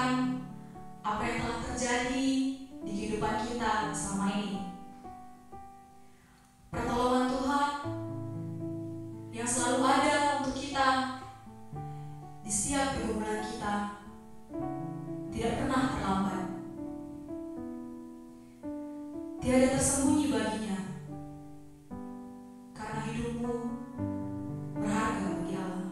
melupakan apa yang telah terjadi di kehidupan kita selama ini. Pertolongan Tuhan yang selalu ada untuk kita di setiap pergumulan kita tidak pernah terlambat. Tiada tersembunyi baginya, karena hidupmu berharga bagi Allah.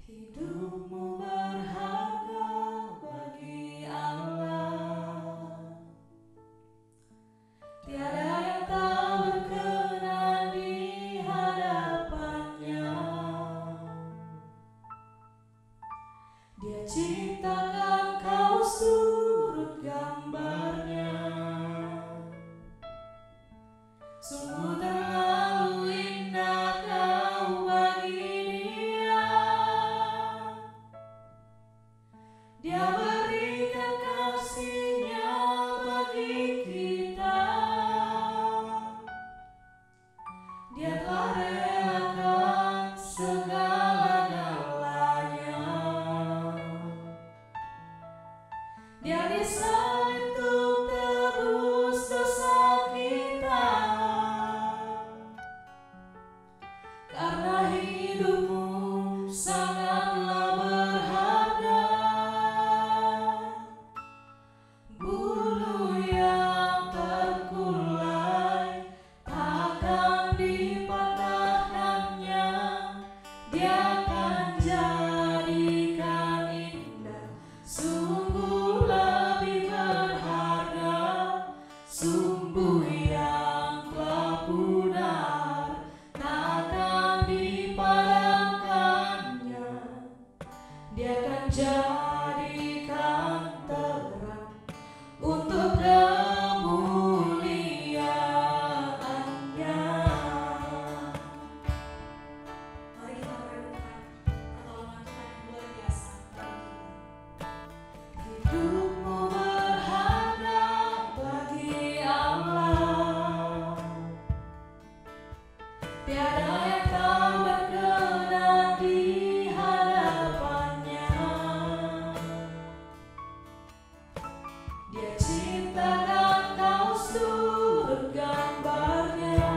Hidupmu berharga bagi Allah. Tiada yang tak berkenan di hadapannya. Dia ciptakan kau surut gambarnya. Sungguh terlalu indah kau bagi Dia. Dia berikan kasih-Nya bagi kita. Dia telah relakan segala-galanya. Dia disalib untuk tebus dosa kita. Karena hidupmu sangatlah berharga. Bulu yang terkulai takkan dipatahkannya. Dia akan jadikan indah. Sungguh lebih berharga sumbu yang telah pudar. Takkan dipadamkannya. Dia akan jadikan terang untuk kemuliaan-Nya. Mari kita merenungkan pertolongan Tuhan yang luar biasa bagi kita. Hidupmu berharga bagi Allah. Tiada yang tak berkenan di hadapannya. Dia ciptakan kau surut gambarnya.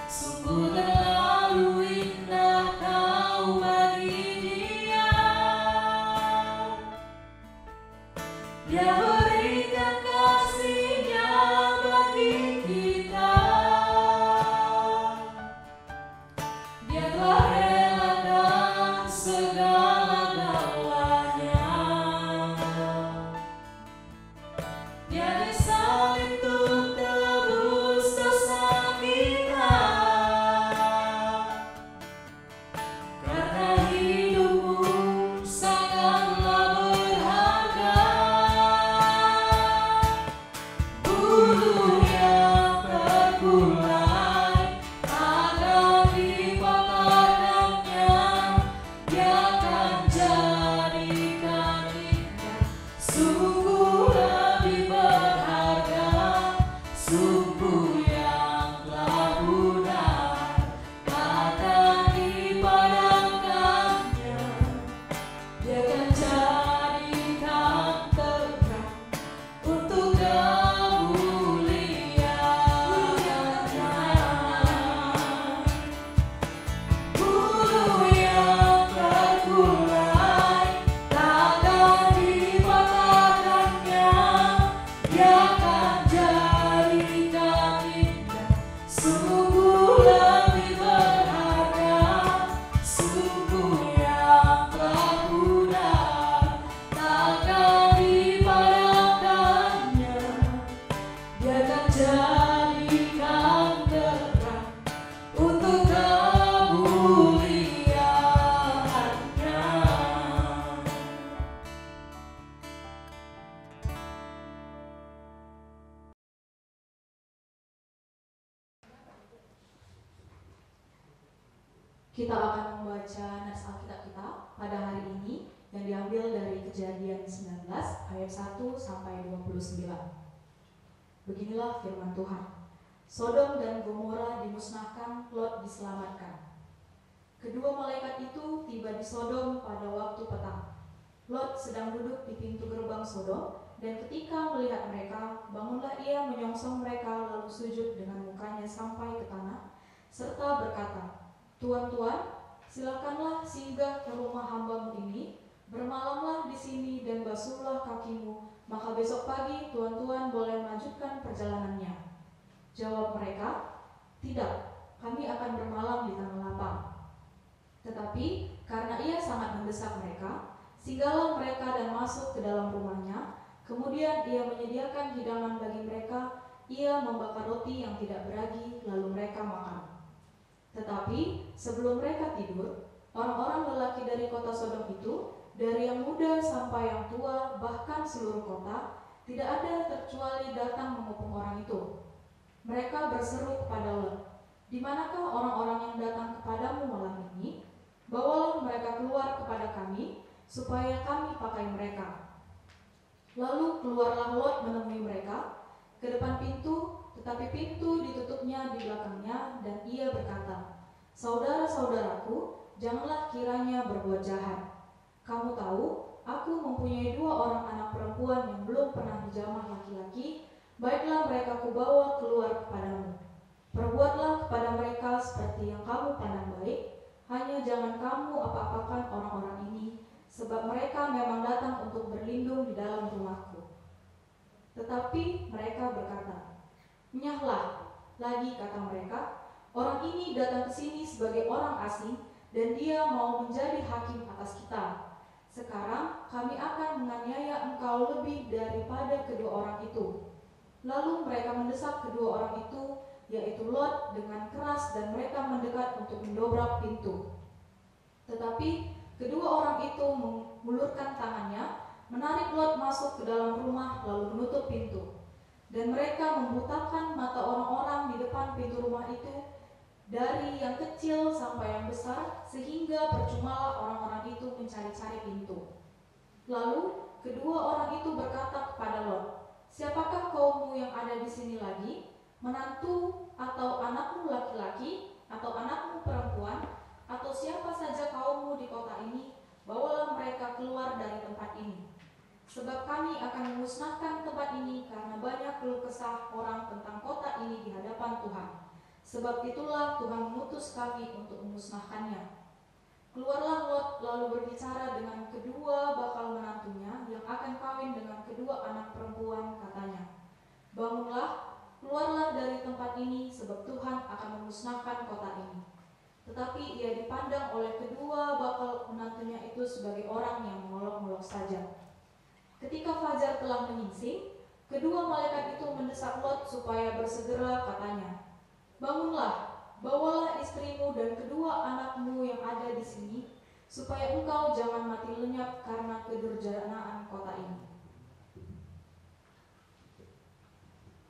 Sungguh terlalu indah kau bagi Dia. Dia berikan kasih-Nya bagi kita. Dia telah relakan segala-galanya. Dia disalib untuk tebus dosa kita. Karena hidupmu sangatlah berharga. Bulu yang terkulai takkan dipatahkannya. Dia akan jadikan indah. Sungguh lebih berharga sumbu yang telah pudar. Takkan dipadamkannya. Dia akan jadikan terang untuk kemuliaan-Nya. Bulu yang terkulai takkan dipatahkannya. Dia akan jadikan indah. Sungguh lebih berharga sumbu yang telah pudar. Takkan dipadamkannya. Dia akan jadikan terang untuk kemuliaan-Nya. Kita akan membaca nats Alkitab kita pada hari ini yang diambil dari Kejadian 19 ayat 1 sampai 29. Beginilah firman Tuhan. Sodom dan Gomora dimusnahkan, Lot diselamatkan. Kedua malaikat itu tiba di Sodom pada waktu petang. Lot sedang duduk di pintu gerbang Sodom, dan ketika melihat mereka, bangunlah ia menyongsong mereka lalu sujud dengan mukanya sampai ke tanah, serta berkata, "Tuan-tuan, silakanlah singgah ke rumah hambamu ini, bermalamlah di sini dan basuhlah kakimu, maka besok pagi tuan-tuan boleh melanjutkan perjalanannya." Jawab mereka, "Tidak, kami akan bermalam di tanah lapang." Tetapi karena ia sangat mendesak mereka, singgahlah mereka dan masuk ke dalam rumahnya. Kemudian ia menyediakan hidangan bagi mereka, ia membakar roti yang tidak beragi, lalu mereka makan. Tetapi sebelum mereka tidur, orang-orang lelaki dari kota Sodom itu, dari yang muda sampai yang tua, bahkan seluruh kota, tidak ada terkecuali datang mengepung orang itu. Mereka berseru kepada Lot, "Di manakah orang-orang yang datang kepadamu malam ini? Bawalah mereka keluar kepada kami, supaya kami pakai mereka." Lalu keluarlah Lot menemui mereka ke depan pintu, tetapi pintu ditutupnya di belakangnya, dan ia berkata, "Saudara-saudaraku, janganlah kiranya berbuat jahat. Kamu tahu, aku mempunyai 2 orang anak perempuan yang belum pernah dijamah laki-laki, baiklah mereka kubawa keluar kepadamu. Perbuatlah kepada mereka seperti yang kamu pandang baik, hanya jangan kamu apa-apakan orang-orang ini, sebab mereka memang datang untuk berlindung di dalam rumahku." Tetapi mereka berkata, "Menyahlah." Lagi kata mereka, "Orang ini datang ke sini sebagai orang asing, dan dia mau menjadi hakim atas kita. Sekarang kami akan menganiaya engkau lebih daripada kedua orang itu." Lalu mereka mendesak kedua orang itu, yaitu Lot, dengan keras, dan mereka mendekat untuk mendobrak pintu. Tetapi kedua orang itu mengulurkan tangannya, menarik Lot masuk ke dalam rumah lalu menutup pintu. Dan mereka membutakan mata orang-orang di depan pintu rumah itu, dari yang kecil sampai yang besar, sehingga percumalah orang-orang itu mencari-cari pintu. Lalu kedua orang itu berkata kepada Lot, "Siapakah kaummu yang ada di sini lagi? Menantu atau anakmu laki-laki atau anakmu perempuan, atau siapa saja kaummu di kota ini, bawalah mereka keluar dari tempat ini. Sebab kami akan memusnahkan tempat ini karena banyak keluh kesah orang tentang kota ini di hadapan Tuhan. Sebab itulah Tuhan mengutus kami untuk memusnahkannya." Keluarlah Lot lalu berbicara dengan kedua bakal menantunya yang akan kawin dengan kedua anak perempuan, katanya, "Bangunlah, keluarlah dari tempat ini, sebab Tuhan akan memusnahkan kota ini." Tetapi ia dipandang oleh kedua bakal menantunya itu sebagai orang yang mengolok-olok saja. Ketika fajar telah menyingsing, kedua malaikat itu mendesak Lot supaya bersegera, katanya, "Bangunlah, bawalah istrimu dan kedua anakmu yang ada di sini, supaya engkau jangan mati lenyap karena kedurjanaan kota ini."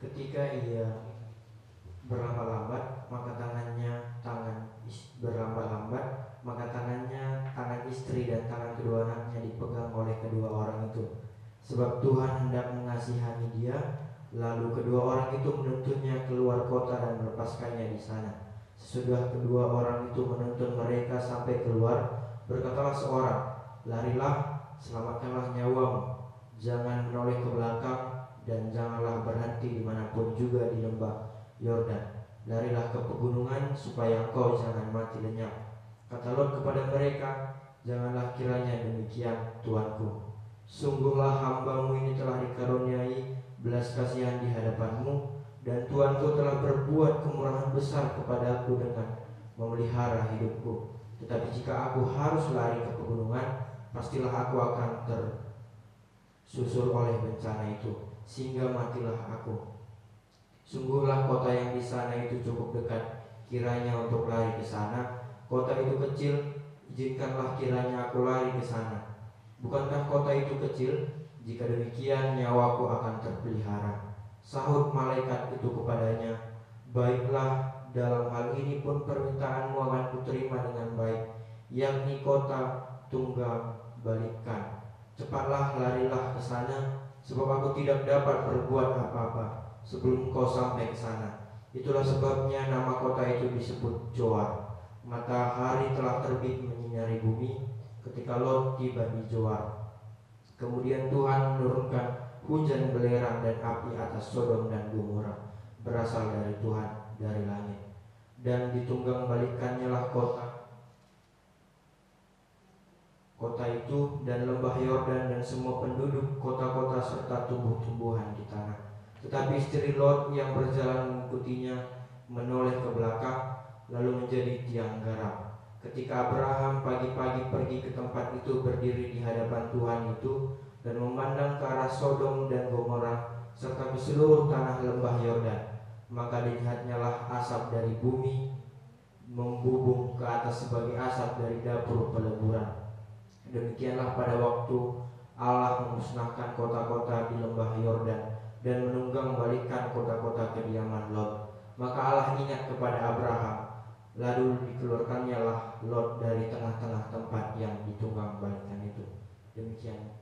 Ketika ia berlambat-lambat, maka tangan istri dan tangan kedua anaknya dipegang oleh kedua orang itu, sebab Tuhan hendak mengasihani dia. Lalu kedua orang itu menuntunnya keluar kota dan melepaskannya di sana. Sesudah kedua orang itu menuntun mereka sampai keluar, berkatalah seorang, "Larilah, selamatkanlah nyawamu, jangan menoleh ke belakang, dan janganlah berhenti dimanapun juga di lembah Yordan. Larilah ke pegunungan, supaya engkau jangan mati lenyap." Kata Lot kepada mereka, "Janganlah kiranya demikian, Tuanku. Sungguhlah hambamu ini telah dikaruniai belas kasihan di hadapanmu, dan Tuanku telah berbuat kemurahan besar kepadaku dengan memelihara hidupku. Tetapi jika aku harus lari ke pegunungan, pastilah aku akan tersusul oleh bencana itu, sehingga matilah aku. Sungguhlah kota yang di sana itu cukup dekat kiranya untuk lari ke sana. Kota itu kecil, izinkanlah kiranya aku lari ke sana. Bukankah kota itu kecil? Jika demikian, nyawaku akan terpelihara." Sahut malaikat itu kepadanya, "Baiklah, dalam hal ini pun permintaanmu akan kuterima dengan baik, yakni kota tunggal balikkan. Cepatlah larilah ke sana, sebab aku tidak dapat berbuat apa-apa sebelum kau sampai ke sana. Itulah sebabnya nama kota itu disebut Zoar. Matahari telah terbit menyinari bumi ketika Lot tiba di Zoar. Kemudian Tuhan menurunkan hujan belerang dan api atas Sodom dan Gomora, berasal dari Tuhan dari langit. Dan ditunggang balikkannya lah kota itu dan lembah Yordan dan semua penduduk kota-kota serta tumbuh-tumbuhan di tanah. Tetapi istri Lot yang berjalan mengikutinya menoleh ke belakang, lalu menjadi tiang garam. Ketika Abraham pagi-pagi pergi ke tempat itu, berdiri di hadapan Tuhan itu dan memandang ke arah Sodom dan Gomora serta ke seluruh tanah lembah Yordan, maka dilihatnya lah asap dari bumi membubung ke atas sebagai asap dari dapur peleburan. Demikianlah pada waktu Allah memusnahkan kota-kota di lembah Yordan dan menunggang balikkan kota-kota kediaman Lot. Maka Allah ingat kepada Abraham, lalu dikeluarkannya lah Lot dari tengah-tengah tempat yang ditunggang balikkan itu. Demikian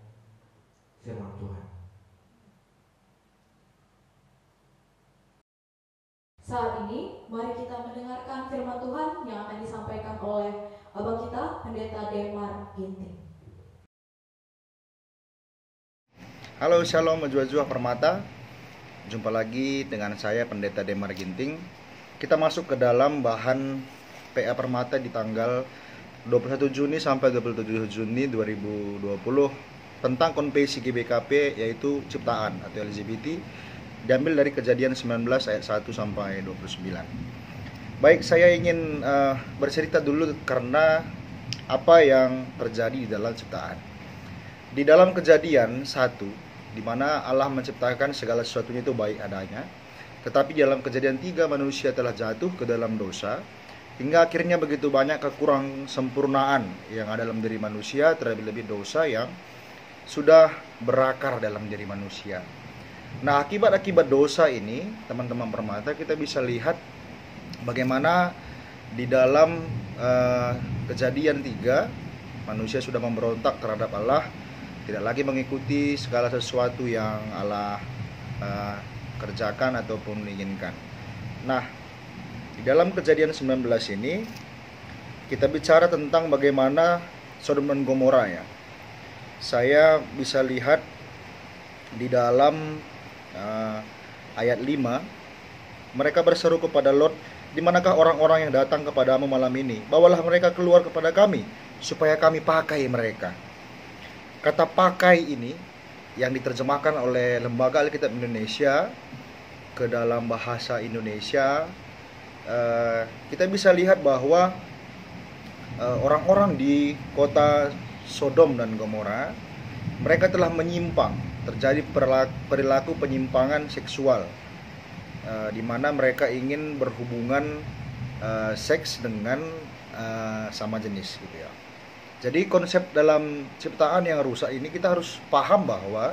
firman Tuhan. Saat ini, mari kita mendengarkan firman Tuhan yang akan disampaikan oleh Abang kita, Pendeta Demar Ginting. Halo, shalom, Jua Permata. Jumpa lagi dengan saya, Pendeta Demar Ginting. Kita masuk ke dalam bahan PA Permata di tanggal 21 Juni sampai 27 Juni 2020 tentang konvensi GBKP, yaitu ciptaan atau LGBT, diambil dari Kejadian 19 ayat 1 sampai 29. Baik, saya ingin bercerita dulu karena apa yang terjadi di dalam ciptaan. Di dalam Kejadian 1, di mana Allah menciptakan segala sesuatunya itu baik adanya, tetapi di dalam Kejadian 3 manusia telah jatuh ke dalam dosa, hingga akhirnya begitu banyak kekurang sempurnaan yang ada dalam diri manusia, terlebih-lebih dosa yang sudah berakar dalam diri manusia. Nah, akibat-akibat dosa ini, teman-teman Permata, kita bisa lihat bagaimana di dalam Kejadian 3 manusia sudah memberontak terhadap Allah, tidak lagi mengikuti segala sesuatu yang Allah kerjakan ataupun inginkan. Nah, di dalam Kejadian 19 ini kita bicara tentang bagaimana Sodom dan Gomora ya. Saya bisa lihat di dalam ayat 5, mereka berseru kepada Lot, "Di manakah orang-orang yang datang kepadamu malam ini? Bawalah mereka keluar kepada kami, supaya kami pakai mereka." Kata pakai ini yang diterjemahkan oleh Lembaga Alkitab Indonesia ke dalam bahasa Indonesia, kita bisa lihat bahwa orang-orang di kota Sodom dan Gomora, mereka telah menyimpang, terjadi perilaku penyimpangan seksual, di mana mereka ingin berhubungan seks dengan sama jenis gitu ya. Jadi konsep dalam ciptaan yang rusak ini, kita harus paham bahwa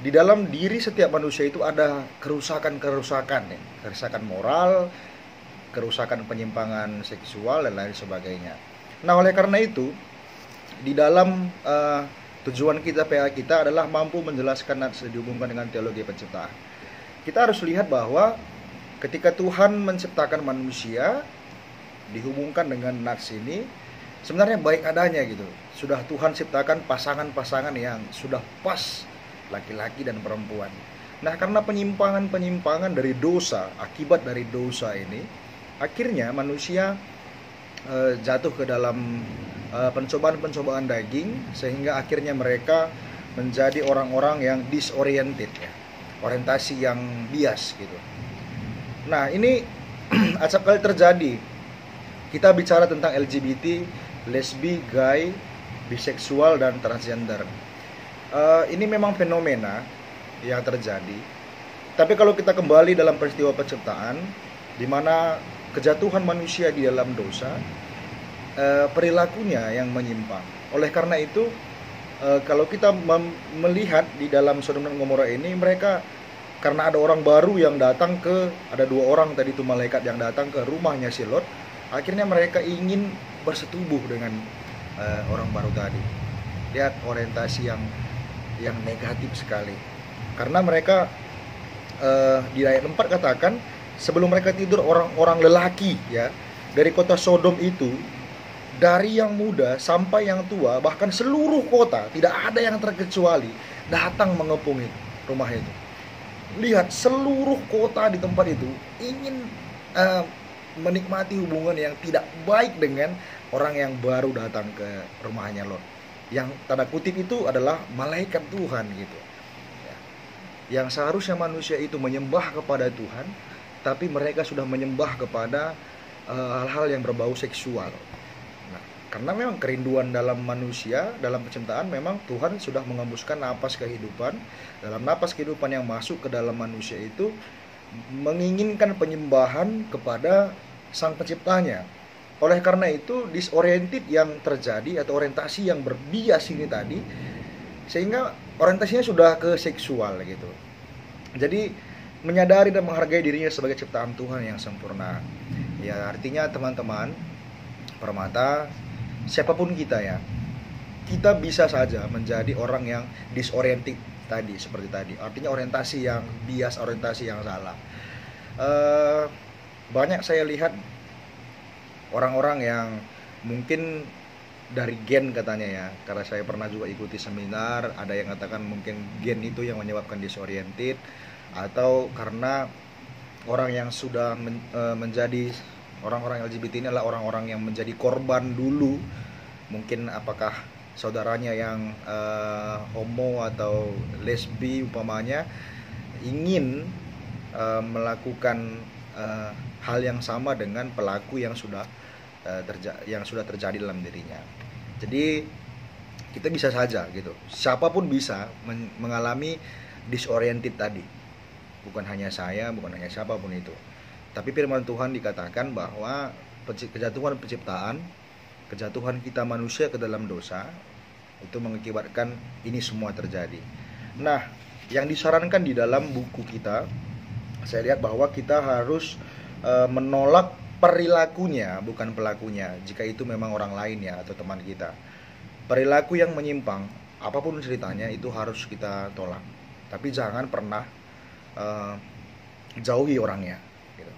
di dalam diri setiap manusia itu ada kerusakan-kerusakan ya, kerusakan moral, kerusakan penyimpangan seksual dan lain sebagainya. Nah, oleh karena itu di dalam tujuan kita, PA kita adalah mampu menjelaskan nats dihubungkan dengan teologi penciptaan. Kita harus lihat bahwa ketika Tuhan menciptakan manusia dihubungkan dengan nats ini, sebenarnya baik adanya gitu. Sudah Tuhan ciptakan pasangan-pasangan yang sudah pas, laki-laki dan perempuan. Nah, karena penyimpangan dari dosa, akibat dari dosa ini, akhirnya manusia jatuh ke dalam pencobaan-pencobaan daging, sehingga akhirnya mereka menjadi orang-orang yang disoriented ya, orientasi yang bias gitu. Nah, ini acap kali terjadi. Kita bicara tentang LGBT, lesbi, gay, biseksual, dan transgender. Ini memang fenomena yang terjadi. Tapi kalau kita kembali dalam peristiwa penciptaan, di mana kejatuhan manusia di dalam dosa, perilakunya yang menyimpang. Oleh karena itu, kalau kita melihat di dalam Sodom dan Gomora ini, mereka karena ada orang baru yang datang ada 2 orang tadi itu malaikat yang datang ke rumahnya si Lot, akhirnya mereka ingin bersetubuh dengan orang baru tadi. Lihat orientasi yang negatif sekali. Karena mereka di ayat 4 katakan, sebelum mereka tidur orang-orang lelaki ya dari kota Sodom itu, dari yang muda sampai yang tua, bahkan seluruh kota tidak ada yang terkecuali datang mengepung itu, rumah itu. Lihat, seluruh kota di tempat itu ingin menikmati hubungan yang tidak baik dengan orang yang baru datang ke rumahnya Lot. Yang tanda kutip itu adalah malaikat Tuhan gitu. Yang seharusnya manusia itu menyembah kepada Tuhan, tapi mereka sudah menyembah kepada hal-hal yang berbau seksual. Nah, karena memang kerinduan dalam manusia, dalam penciptaan, memang Tuhan sudah mengembuskan napas kehidupan. Dalam napas kehidupan yang masuk ke dalam manusia itu menginginkan penyembahan kepada Sang Penciptanya. Oleh karena itu disoriented yang terjadi atau orientasi yang berbias ini tadi, sehingga orientasinya sudah ke seksual gitu. Jadi menyadari dan menghargai dirinya sebagai ciptaan Tuhan yang sempurna. Ya, artinya teman-teman Permata, siapapun kita ya, kita bisa saja menjadi orang yang disoriented tadi, seperti tadi. Artinya orientasi yang bias, orientasi yang salah. Banyak saya lihat orang-orang yang mungkin dari gen katanya ya, karena saya pernah juga ikuti seminar, ada yang katakan mungkin gen itu yang menyebabkan disoriented, atau karena orang yang sudah menjadi orang-orang LGBT ini adalah orang-orang yang menjadi korban dulu, mungkin apakah saudaranya yang homo atau lesbi umpamanya ingin melakukan hal yang sama dengan pelaku yang sudah terjadi dalam dirinya. Jadi kita bisa saja gitu, siapapun bisa mengalami disoriented tadi, bukan hanya saya, bukan hanya siapapun itu. Tapi firman Tuhan dikatakan bahwa kejatuhan penciptaan, kejatuhan kita manusia ke dalam dosa itu mengakibatkan ini semua terjadi. Nah, yang disarankan di dalam buku kita, saya lihat bahwa kita harus menolak perilakunya, bukan pelakunya, jika itu memang orang lain ya atau teman kita. Perilaku yang menyimpang, apapun ceritanya, itu harus kita tolak. Tapi jangan pernah jauhi orangnya gitu.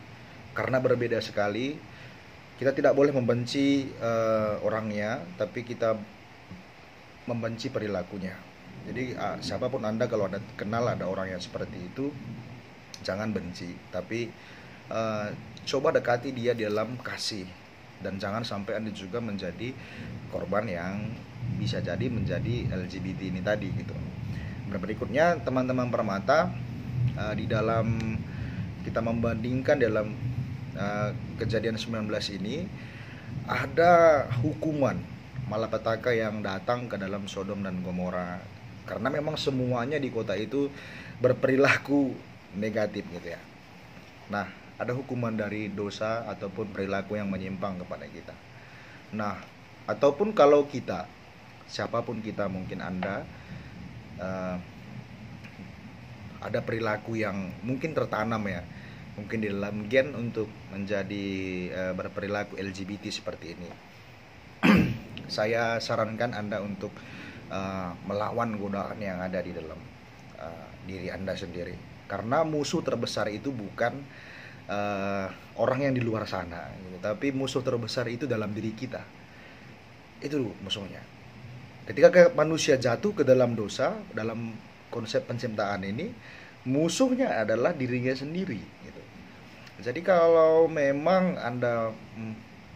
Karena berbeda sekali. Kita tidak boleh membenci orangnya, tapi kita membenci perilakunya. Jadi siapapun Anda, kalau Anda kenal ada orang yang seperti itu, jangan benci, tapi coba dekati dia dalam kasih. Dan jangan sampai Anda juga menjadi korban yang bisa jadi menjadi LGBT ini tadi gitu. Berikutnya teman-teman Permata, di dalam kita membandingkan dalam kejadian 19 ini, ada hukuman malapetaka yang datang ke dalam Sodom dan Gomora, karena memang semuanya di kota itu berperilaku negatif gitu ya. Nah, ada hukuman dari dosa ataupun perilaku yang menyimpang kepada kita. Nah, ataupun kalau kita, siapapun kita, mungkin Anda ada perilaku yang mungkin tertanam ya, mungkin di dalam gen untuk menjadi berperilaku LGBT seperti ini. Saya sarankan Anda untuk melawan godaan yang ada di dalam diri Anda sendiri. Karena musuh terbesar itu bukan orang yang di luar sana gitu, tapi musuh terbesar itu dalam diri kita. Itu musuhnya. Ketika manusia jatuh ke dalam dosa, dalam konsep penciptaan ini, musuhnya adalah dirinya sendiri gitu. Jadi kalau memang Anda,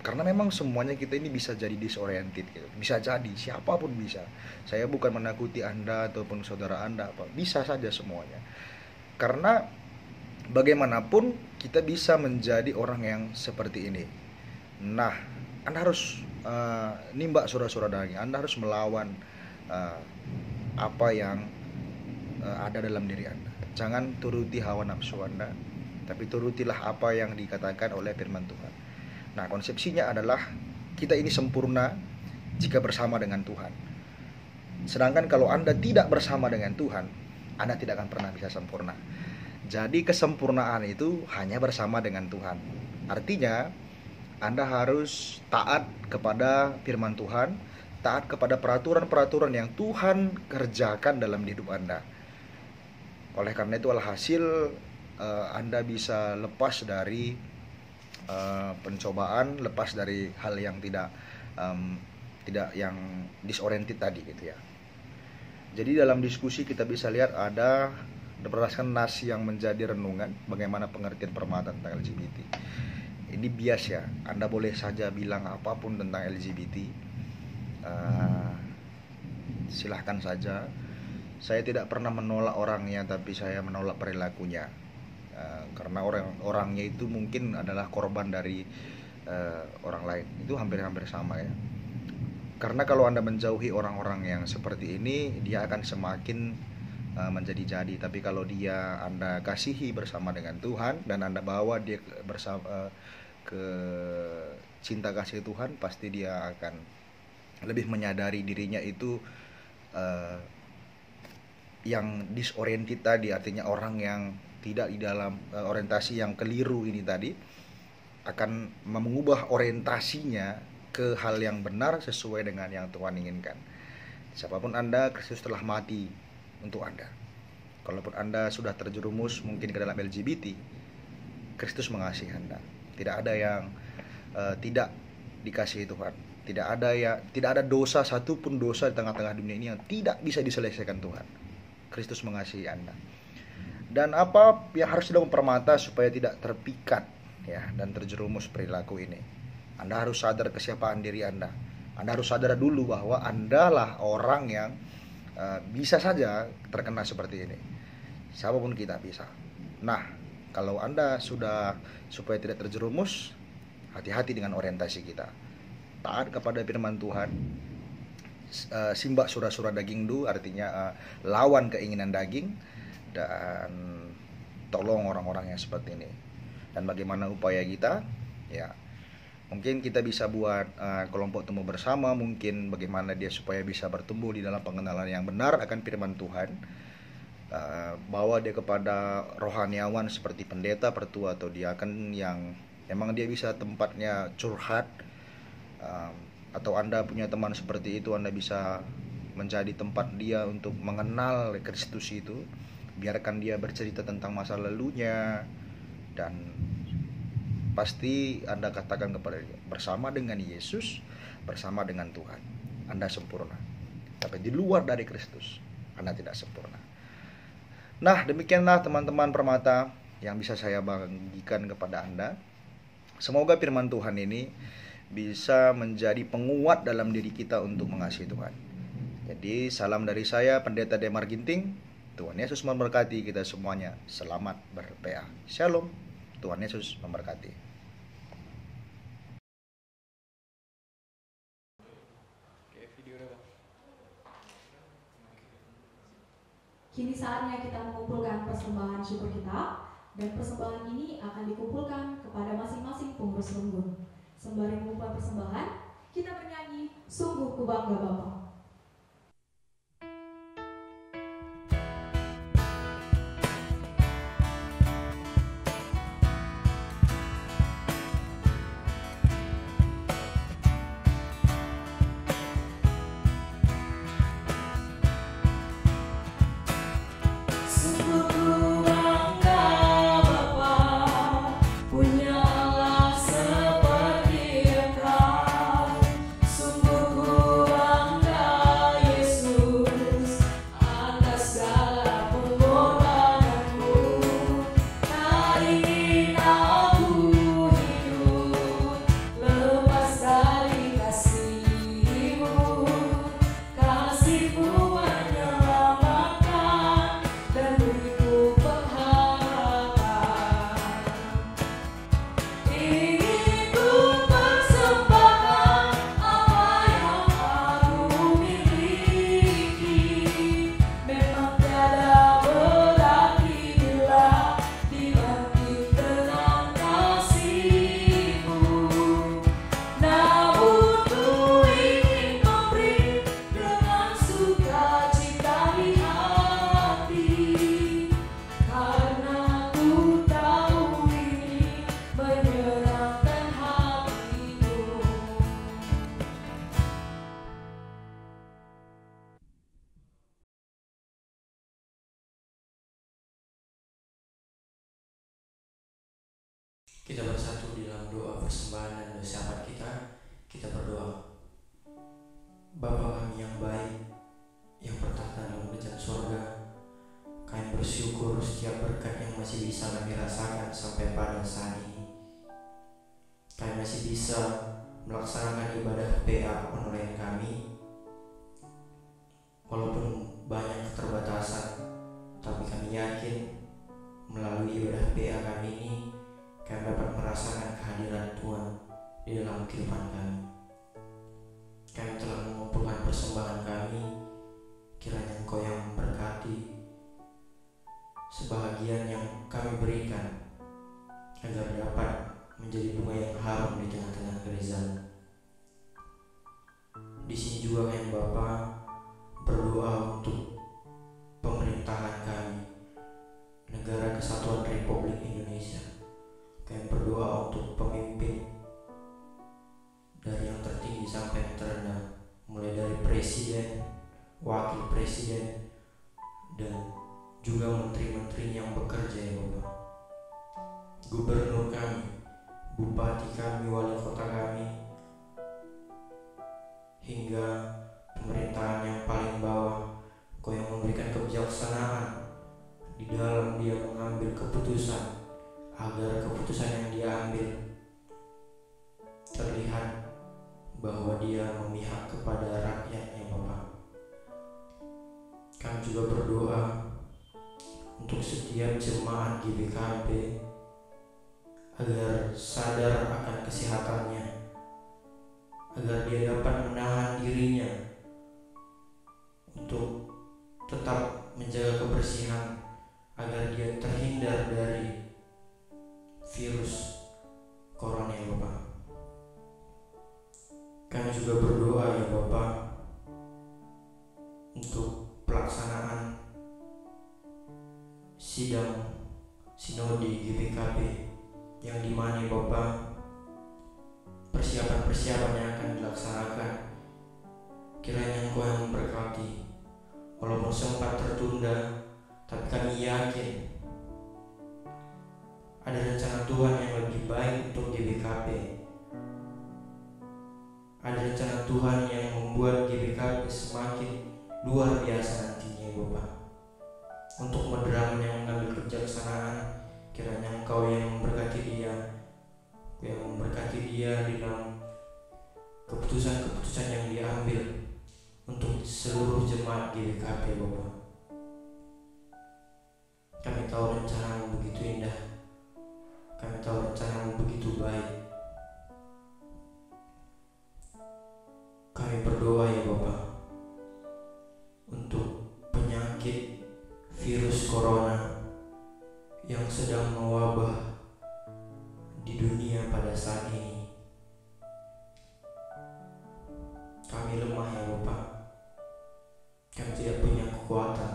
karena memang semuanya kita ini bisa jadi disoriented gitu. Bisa jadi, siapapun bisa. Saya bukan menakuti Anda ataupun saudara Anda, bisa saja semuanya. Karena bagaimanapun kita bisa menjadi orang yang seperti ini. Nah, Anda harus nimbak saudara-saudaranya. Anda harus melawan apa yang ada dalam diri Anda. Jangan turuti hawa nafsu Anda, tapi turutilah apa yang dikatakan oleh firman Tuhan. Nah, konsepsinya adalah kita ini sempurna jika bersama dengan Tuhan. Sedangkan kalau Anda tidak bersama dengan Tuhan, Anda tidak akan pernah bisa sempurna. Jadi kesempurnaan itu hanya bersama dengan Tuhan. Artinya Anda harus taat kepada firman Tuhan, taat kepada peraturan-peraturan yang Tuhan kerjakan dalam hidup Anda. Oleh karena itu alhasil Anda bisa lepas dari pencobaan, lepas dari hal yang tidak yang disoriented tadi gitu ya. Jadi dalam diskusi kita bisa lihat ada berdasarkan nas yang menjadi renungan bagaimana pengertian permata tentang LGBT. Ini bias ya, Anda boleh saja bilang apapun tentang LGBT, silahkan saja. Saya tidak pernah menolak orangnya, tapi saya menolak perilakunya, karena orangnya itu mungkin adalah korban dari orang lain. Itu hampir-hampir sama ya. Karena kalau Anda menjauhi orang-orang yang seperti ini, dia akan semakin menjadi-jadi. Tapi kalau Anda kasihi bersama dengan Tuhan dan Anda bawa dia bersama ke cinta kasih Tuhan, pasti dia akan lebih menyadari dirinya itu yang disoriented tadi, artinya orang yang tidak di dalam orientasi yang keliru ini tadi, akan mengubah orientasinya ke hal yang benar sesuai dengan yang Tuhan inginkan. Siapapun Anda, Kristus telah mati untuk Anda. Kalaupun Anda sudah terjerumus mungkin ke dalam LGBT, Kristus mengasihi Anda. Tidak ada yang tidak dikasihi Tuhan. Tidak ada dosa, satupun dosa di tengah-tengah dunia ini yang tidak bisa diselesaikan Tuhan. Kristus mengasihi Anda. Dan apa yang harus dilakukan permata supaya tidak terpikat ya dan terjerumus perilaku ini? Anda harus sadar kesiapaan diri Anda. Anda harus sadar dulu bahwa Anda lah orang yang bisa saja terkena seperti ini. Siapapun kita bisa. Nah, kalau Anda sudah supaya tidak terjerumus, hati-hati dengan orientasi kita. Taat kepada firman Tuhan. Simbah surah-surah daging du, artinya lawan keinginan daging, dan tolong orang-orang yang seperti ini. Dan bagaimana upaya kita? Ya, mungkin kita bisa buat kelompok temu bersama, mungkin bagaimana dia supaya bisa bertumbuh di dalam pengenalan yang benar akan firman Tuhan. Bawa dia kepada rohaniawan seperti pendeta, pertua atau diaken yang memang dia bisa tempatnya curhat, atau Anda punya teman seperti itu, Anda bisa menjadi tempat dia untuk mengenal Kristus itu. Biarkan dia bercerita tentang masa lalunya, dan pasti Anda katakan kepada dia, bersama dengan Yesus, bersama dengan Tuhan, Anda sempurna. Tapi di luar dari Kristus, Anda tidak sempurna. Nah, demikianlah teman-teman permata yang bisa saya bagikan kepada Anda. Semoga firman Tuhan ini bisa menjadi penguat dalam diri kita untuk mengasihi Tuhan. Jadi, salam dari saya, Pendeta Demar Ginting. Tuhan Yesus memberkati kita semuanya. Selamat ber-PA. Shalom. Tuhan Yesus memberkati. Kini saatnya kita mengumpulkan persembahan syukur kita, dan persembahan ini akan dikumpulkan kepada masing-masing pengurus renggun. Sembari mengumpulkan persembahan, kita bernyanyi Sungguh Ku Bangga Bapa. Sungguh ku bangga Kita bersatu di dalam doa persembahan dan doa syafaat kita berdoa. Bapa kami yang baik, yang bertahta dalam kerajaan surga, kami bersyukur setiap berkat yang masih bisa kami rasakan sampai pada saat ini. Kami masih bisa melaksanakan ibadah PA online kami, walaupun banyak keterbatasan, tapi kami yakin melalui ibadah PA kami ini kami dapat merasakan kehadiran Tuhan di dalam kehidupan kami. Kami telah mengumpulkan persembahan kami, kiranya Engkau yang memberkati sebahagian yang kami berikan agar dapat menjadi bunga yang harum di tengah-tengah gereja. Di sini juga kami Bapa berdoa untuk pemerintahan kami, Negara Kesatuan Republik Indonesia. Kami berdoa untuk pemimpin dari yang tertinggi sampai yang terendah, mulai dari presiden, wakil presiden, dan juga menteri-menteri yang bekerja ya Bapak, gubernur kami, bupati kami, wali kota kami, hingga pemerintahan yang paling bawah. Kau yang memberikan kebijaksanaan di dalam dia mengambil keputusan, agar keputusan yang dia ambil terlihat bahwa dia memihak kepada rakyatnya Bapak. Kami juga berdoa untuk setiap jemaat GBKP agar sadar akan kesehatannya, agar dia dapat menahan dirinya untuk tetap menjaga kebersihan, agar dia terhindar dari virus corona ya Bapak. Kami juga berdoa ya Bapak untuk pelaksanaan sidang sinode GBKP yang dimana Bapak persiapan-persiapan yang akan dilaksanakan, kiranya Engkau yang memberkati. Walaupun sempat tertunda, tapi kami yakin ada rencana Tuhan yang lebih baik untuk GBKP. Ada rencana Tuhan yang membuat GBKP semakin luar biasa nantinya Bapak. Untuk moderator yang mengambil kebijaksanaan, kiranya Engkau yang memberkati dia, di dalam keputusan-keputusan yang dia ambil untuk seluruh jemaat GBKP Bapak. Kami tahu rencana-Mu begitu indah, kami tahu rencana-Mu begitu baik. Kami berdoa ya Bapak untuk penyakit virus corona yang sedang mewabah di dunia pada saat ini. Kami lemah ya Bapak, kami tidak punya kekuatan.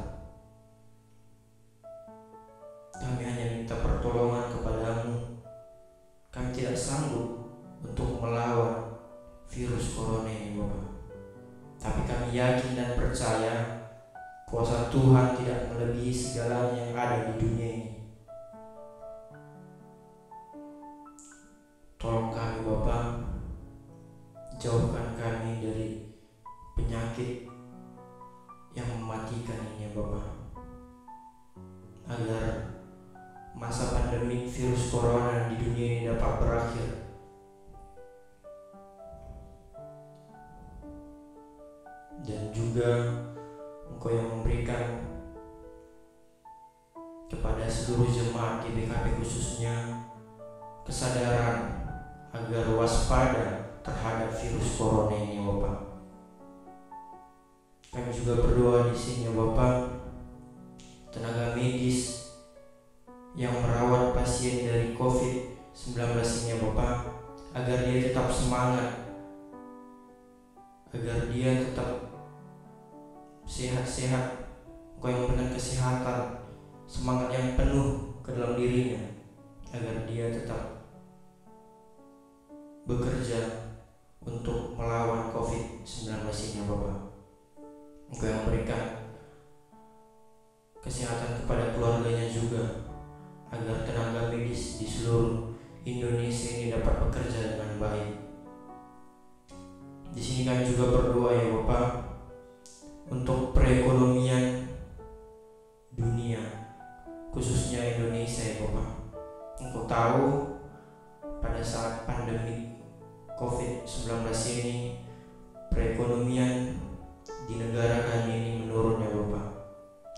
Kami hanya minta pertolongan kepadamu. Kami tidak sanggup untuk melawan virus corona ini Bapak. Tapi kami yakin dan percaya kuasa Tuhan tidak melebihi segalanya yang ada di dunia ini. Tolong kami Bapak, jauhkan kami dari penyakit yang mematikan ini Bapak, agar masa pandemi virus corona di dunia ini dapat berakhir. Dan juga Engkau yang memberikan kepada seluruh jemaat GBKP khususnya kesadaran agar waspada terhadap virus corona ini Bapak. Kami juga berdoa di sini Bapak, tenaga medis yang merawat pasien dari COVID-19 ini Bapak, agar dia tetap semangat, agar dia tetap sehat-sehat. Engkau yang memberikan kesehatan, semangat yang penuh ke dalam dirinya, agar dia tetap bekerja untuk melawan COVID-19 ini Bapak. Engkau yang memberikan kesehatan kepada keluarganya juga, agar tenaga medis di seluruh Indonesia ini dapat bekerja dengan baik. Di sini kami juga berdoa ya Bapa untuk perekonomian dunia, khususnya Indonesia ya Bapa. Engkau tahu pada saat pandemi COVID-19 ini perekonomian di negara kami ini menurun ya Bapa.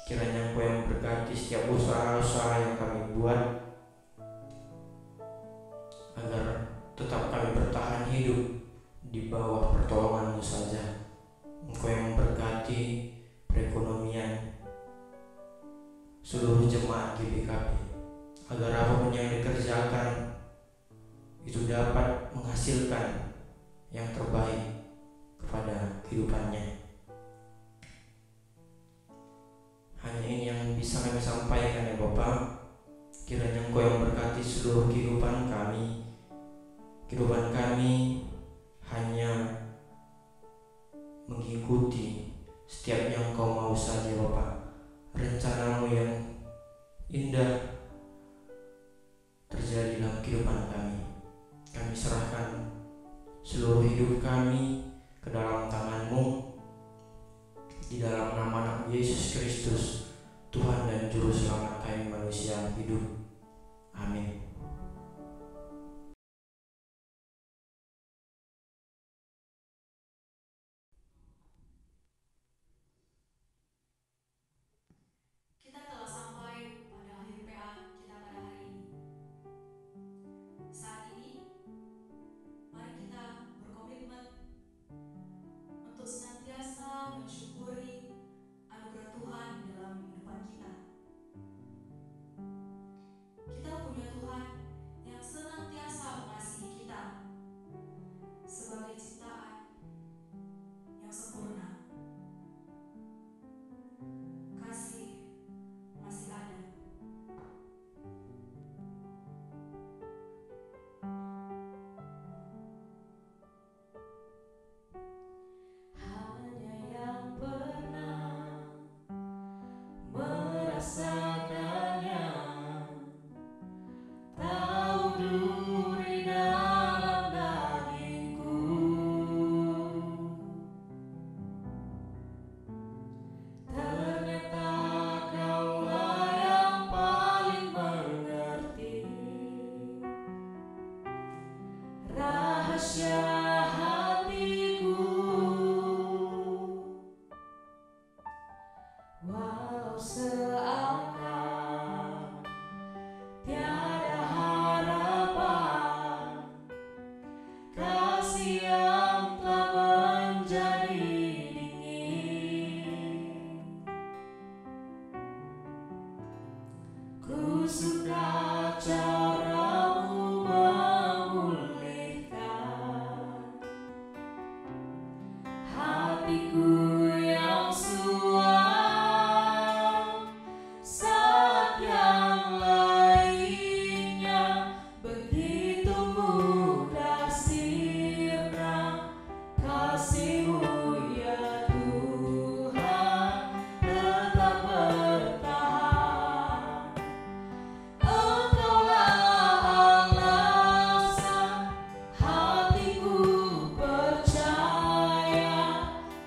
Kiranya Engkau yang berkati setiap usaha-usaha yang kami buat, agar tetap kami bertahan hidup di bawah pertolongan-Mu saja. Engkau yang memberkati perekonomian seluruh jemaat GBKP, agar apapun yang dikerjakan itu dapat menghasilkan yang terbaik kepada kehidupannya. Hanya ini yang bisa kami sampaikan ya Bapak. Kiranya Engkau yang memberkati seluruh kehidupan kami. Kehidupan kami hanya mengikuti setiap yang Engkau mau saja Bapak. Rencana-Mu yang indah terjadi dalam kehidupan kami. Kami serahkan seluruh hidup kami ke dalam tangan-Mu, di dalam nama Anak Yesus Kristus, Tuhan dan Juru Selamat kami manusia hidup. Amin. Kita telah sampai pada akhir PA kita pada hari ini. Saat ini, mari kita berkomitmen untuk senantiasa mensyukuri anugerah Tuhan dalam kehidupan kita. Kita punya Tuhan yang senantiasa mengasihi kita sebagai ciptaan yang sempurna. Kasih masih ada. Hanya yang pernah merasakannya tahu duri dalam dagingku. Ternyata Kaulah yang paling mengerti rahasia hatiku. Walau seakan tiada harapan, kasih yang telah menjadi dingin. Ku suka cara-Mu memulihkan hatiku yang suam, saat yang lainnya begitu mudah sirna. Kasih-Mu ya Tuhan tetap bertahan. Engkaulah alasan hatiku percaya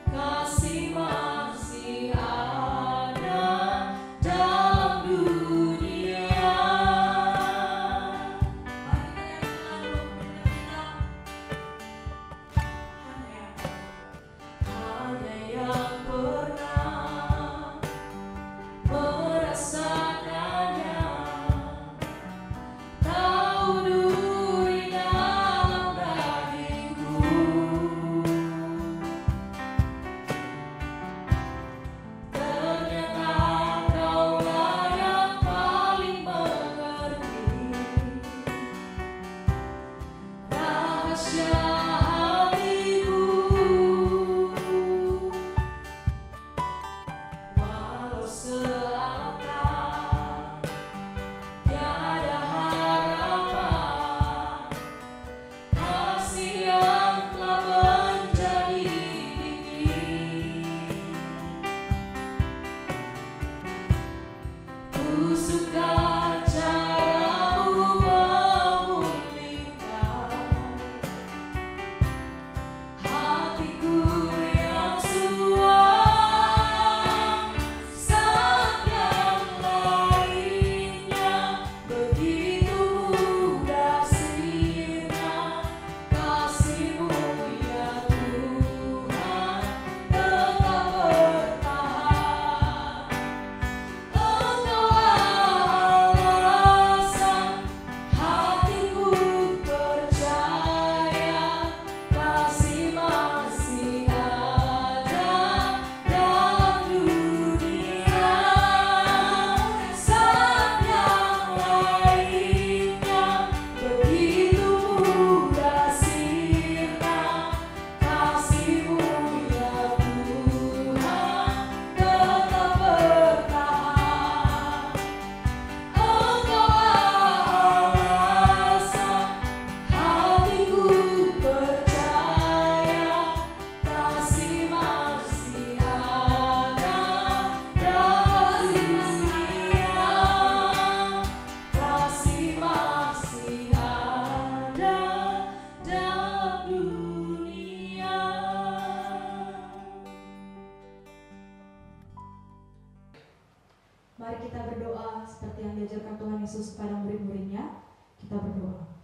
kasih masih ada dalam dunia. Mari kita nyanyikan kita. Hanya yang pernah merasakannya tahu duri dalam dagingku. Ternyata Kaulah yang paling mengerti rahasia hatiku. Walau seakan tiada harapan, kasih yang telah menjadi dingin. Ku suka cara-Mu memulihkan Mari kita berdoa seperti yang diajarkan Tuhan Yesus kepada murid-muridnya. Kita berdoa.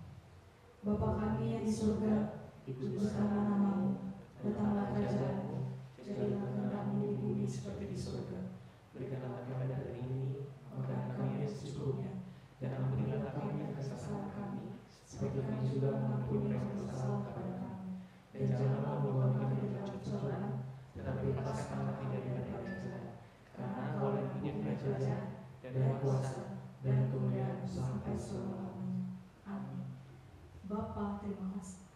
Bapa kami yang di surga, dikuduskanlah namamu, datanglah kerajaan-mu, jadilah kehendak-mu di bumi seperti di surga. Berikanlah kami pada hari ini makanan kami yang secukupnya, dan ampunilah kami atas kesalahan kami, seperti kami juga mengampuni orang yang bersalah kepada kami. Dan janganlah membawa kami dalam pencobaan, tetapi lepaskanlah kami daripada yang jahat. Karena Engkau yang hidup dan kerajaan dan kuasa dan kemuliaan sampai selama-lamanya. Amin. Bapa, terima kasih.